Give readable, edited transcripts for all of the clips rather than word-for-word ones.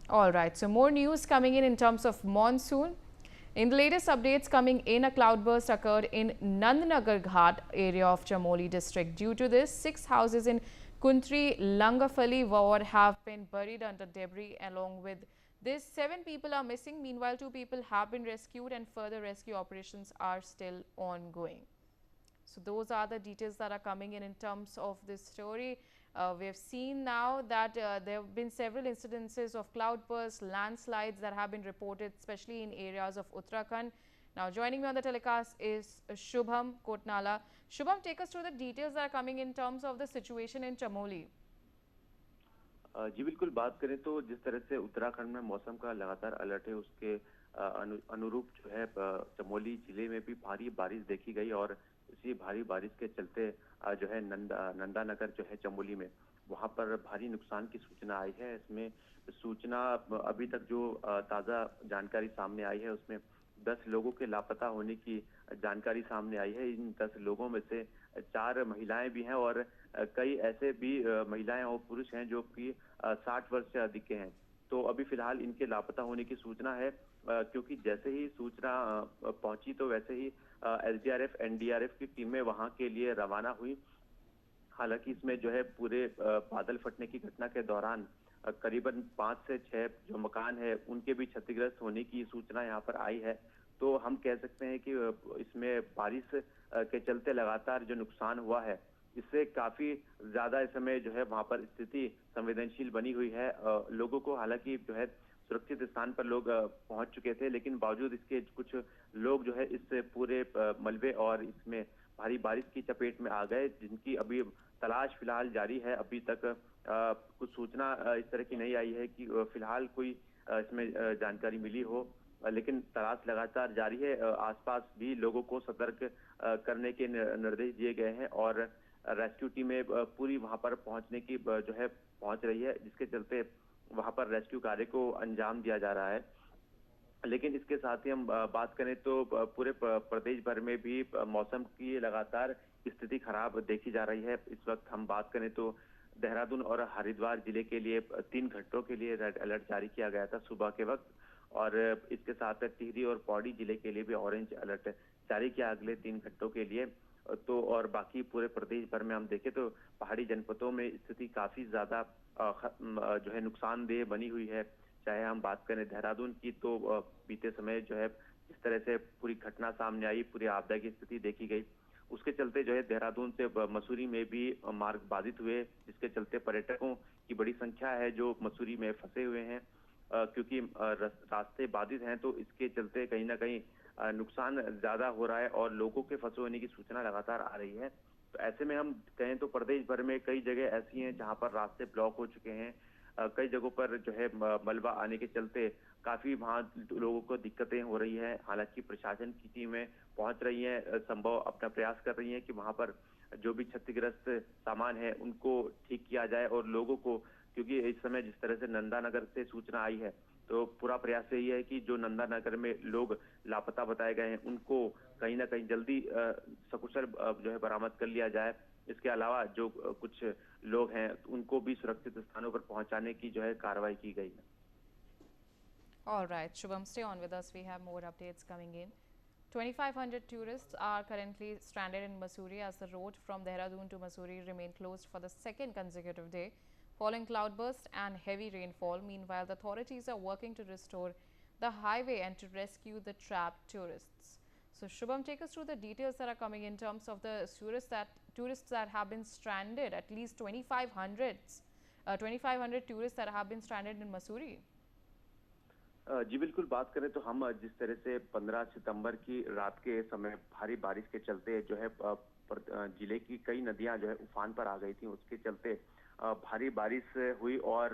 All right, so more news coming in terms of monsoon. In the latest updates coming in, a cloudburst occurred in Nandnagar Ghat area of Chamoli district. Due to this, 6 houses in Kuntri Langafali ward have been buried under debris. Along with this, 7 people are missing. Meanwhile, 2 people have been rescued and further rescue operations are still ongoing. So those are the details that are coming in terms of this story. We have seen now that there have been several incidences of cloudbursts, landslides that have been reported, especially in areas of Uttarakhand. Now, joining me on the telecast is Shubham Kotnala. Shubham, take us through the details that are coming in terms of the situation in Chamoli. जी बिल्कुल, बात करें तो जिस तरह से उत्तराखंड में मौसम का लगातार अलर्ट है, उसके अनुरूप जो है चमोली जिले में भी भारी बारिश देखी गई। और इसी भारी बारिश के चलते जो है नंदानगर जो है चमोली में, वहां पर भारी नुकसान की सूचना आई है। इसमें सूचना अभी तक जो ताजा जानकारी सामने आई है, उसमें 10 लोगों के लापता होने की जानकारी सामने आई है। इन 10 लोगों में से 4 महिलाएं भी हैं और कई ऐसे भी महिलाएं और पुरुष हैं जो कि 60 वर्ष से अधिक के हैं। तो अभी फिलहाल इनके लापता होने की सूचना है, क्योंकि जैसे ही सूचना पहुंची तो वैसे ही एसडीआरएफ एनडीआरएफ की टीमें वहां के लिए रवाना हुई। हालांकि इसमें जो है पूरे बादल फटने की घटना के दौरान करीबन 5 से 6 जो मकान है उनके भी क्षतिग्रस्त होने की सूचना यहाँ पर आई है। तो हम कह सकते हैं कि इसमें बारिश के चलते लगातार जो नुकसान हुआ है, इससे काफी ज्यादा इस समय जो है वहां पर स्थिति संवेदनशील बनी हुई है। लोगों को हालांकि जो है सुरक्षित स्थान पर लोग पहुंच चुके थे, लेकिन बावजूद इसके कुछ लोग जो है इस पूरे मलबे और इसमें भारी बारिश की चपेट में आ गए, जिनकी अभी तलाश फिलहाल जारी है। अभी तक कुछ सूचना इस तरह की नहीं आई है कि फिलहाल कोई इसमें जानकारी मिली हो, लेकिन तलाश लगातार जारी है। आसपास भी लोगों को सतर्क करने के निर्देश दिए गए हैं और रेस्क्यू टीमें पूरी वहां पर पहुंचने की जो है पहुंच रही है, जिसके चलते वहां पर रेस्क्यू कार्य को अंजाम दिया जा रहा है। लेकिन इसके साथ ही हम बात करें तो पूरे प्रदेश भर में भी मौसम की लगातार स्थिति खराब देखी जा रही है। इस वक्त हम बात करें तो देहरादून और हरिद्वार जिले के लिए 3 घंटों के लिए रेड अलर्ट जारी किया गया था सुबह के वक्त, और इसके साथ टिहरी और पौड़ी जिले के लिए भी ऑरेंज अलर्ट जारी किया अगले 3 घंटों के लिए। तो और बाकी पूरे प्रदेश भर में हम देखें तो पहाड़ी जनपदों में स्थिति काफी ज्यादा जो है नुकसानदेह बनी हुई है। चाहे हम बात करें देहरादून की, तो बीते समय जो है जिस तरह से पूरी घटना सामने आई, पूरी आपदा की स्थिति देखी गई, उसके चलते जो है देहरादून से मसूरी में भी मार्ग बाधित हुए, जिसके चलते पर्यटकों की बड़ी संख्या है जो मसूरी में फंसे हुए हैं। क्योंकि रास्ते बाधित हैं, तो इसके चलते कहीं ना कहीं नुकसान ज्यादा हो रहा है और लोगों के फंसे होने की सूचना लगातार आ रही है। तो ऐसे में हम कहें तो प्रदेश भर में कई जगह ऐसी हैं जहां पर रास्ते ब्लॉक हो चुके हैं। कई जगहों पर जो है मलबा आने के चलते काफी वहां लोगों को दिक्कतें हो रही है। हालांकि प्रशासन की टीमें पहुंच रही हैं, संभव अपना प्रयास कर रही हैं कि वहां पर जो भी क्षतिग्रस्त सामान है उनको ठीक किया जाए और लोगों को, क्योंकि इस समय जिस तरह से नंदानगर से सूचना आई है, तो पूरा प्रयास यही है कि जो नंदानगर में लोग लापता बताए गए हैं उनको कहीं ना कहीं जल्दी सकुशल जो है बरामद कर लिया जाए। इसके अलावा जो कुछ लोग हैं उनको भी सुरक्षित स्थानों पर पहुंचाने की जो है कार्रवाई की गई है। All right, Shubham, stay on with us. We have more updates coming in. 2,500 tourists are currently stranded in Mussoorie as the road from Dehradun to Mussoorie remain closed for the second consecutive day following cloudburst and heavy rainfall. Meanwhile, the authorities are working to restore the highway and to rescue the trapped tourists. So, Shubham, take us through the details that are coming in terms of the tourists that have been stranded. At least 2,500 tourists that have been stranded in Mussoorie. जी बिल्कुल, बात करें तो हम जिस तरह से 15 सितंबर की रात के समय भारी बारिश के चलते जो है जिले की कई नदियां जो है उफान पर आ गई थी, उसके चलते भारी बारिश हुई और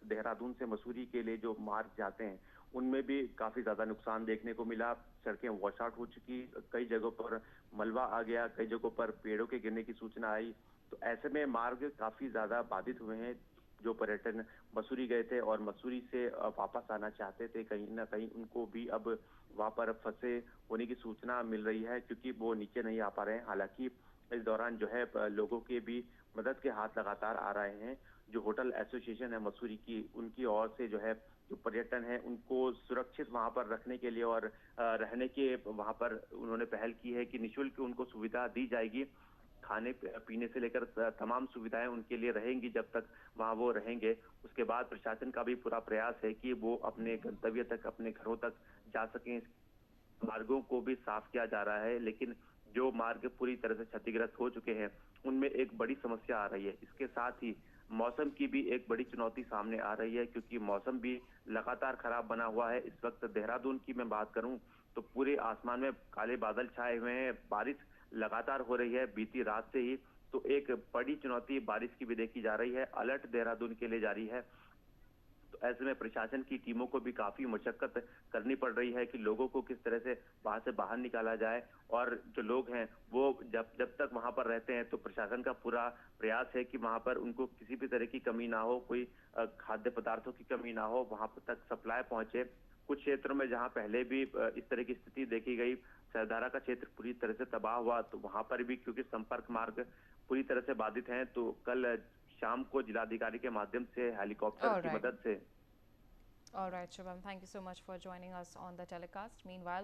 देहरादून से मसूरी के लिए जो मार्ग जाते हैं उनमें भी काफी ज्यादा नुकसान देखने को मिला। सड़कें वॉश आउट हो चुकी, कई जगहों पर मलबा आ गया, कई जगहों पर पेड़ों के गिरने की सूचना आई। तो ऐसे में मार्ग काफी ज्यादा बाधित हुए हैं। जो पर्यटन मसूरी गए थे और मसूरी से वापस आना चाहते थे, कहीं ना कहीं उनको भी अब वहां पर फंसे होने की सूचना मिल रही है, क्योंकि वो नीचे नहीं आ पा रहे हैं। हालांकि इस दौरान जो है लोगों के भी मदद के हाथ लगातार आ रहे हैं। जो होटल एसोसिएशन है मसूरी की, उनकी ओर से जो है जो पर्यटन है उनको सुरक्षित वहां पर रखने के लिए और रहने के वहां पर उन्होंने पहल की है कि निःशुल्क उनको सुविधा दी जाएगी। खाने पीने से लेकर तमाम सुविधाएं उनके लिए रहेंगी जब तक वहां वो रहेंगे। उसके बाद प्रशासन का भी पूरा प्रयास है कि वो अपने गंतव्य तक, अपने घरों तक जा सकें। मार्गों को भी साफ किया जा रहा है, लेकिन जो मार्ग पूरी तरह से क्षतिग्रस्त हो चुके हैं उनमें एक बड़ी समस्या आ रही है। इसके साथ ही मौसम की भी एक बड़ी चुनौती सामने आ रही है, क्योंकि मौसम भी लगातार खराब बना हुआ है। इस वक्त देहरादून की मैं बात करूं तो पूरे आसमान में काले बादल छाए हुए हैं, बारिश लगातार हो रही है बीती रात से ही। तो एक बड़ी चुनौती बारिश की भी देखी जा रही है। अलर्ट देहरादून के लिए जारी है। तो ऐसे में प्रशासन की टीमों को भी काफी मशक्कत करनी पड़ रही है कि लोगों को किस तरह से वहां से बाहर निकाला जाए। और जो लोग हैं वो जब जब तक वहां पर रहते हैं तो प्रशासन का पूरा प्रयास है कि वहां पर उनको किसी भी तरह की कमी ना हो, कोई खाद्य पदार्थों की कमी ना हो, वहां तक सप्लाई पहुंचे। कुछ क्षेत्रों में जहां पहले भी इस तरह की स्थिति देखी गई, सरदारा का क्षेत्र पूरी तरह से तबाह हुआ, तो वहां पर भी क्योंकि संपर्क मार्ग पूरी तरह से बाधित हैं, तो कल शाम को जिलाधिकारी के माध्यम से हेलीकॉप्टर All की right. मदद से All right, Shubham. Thank you so much for joining us on the telecast. Meanwhile,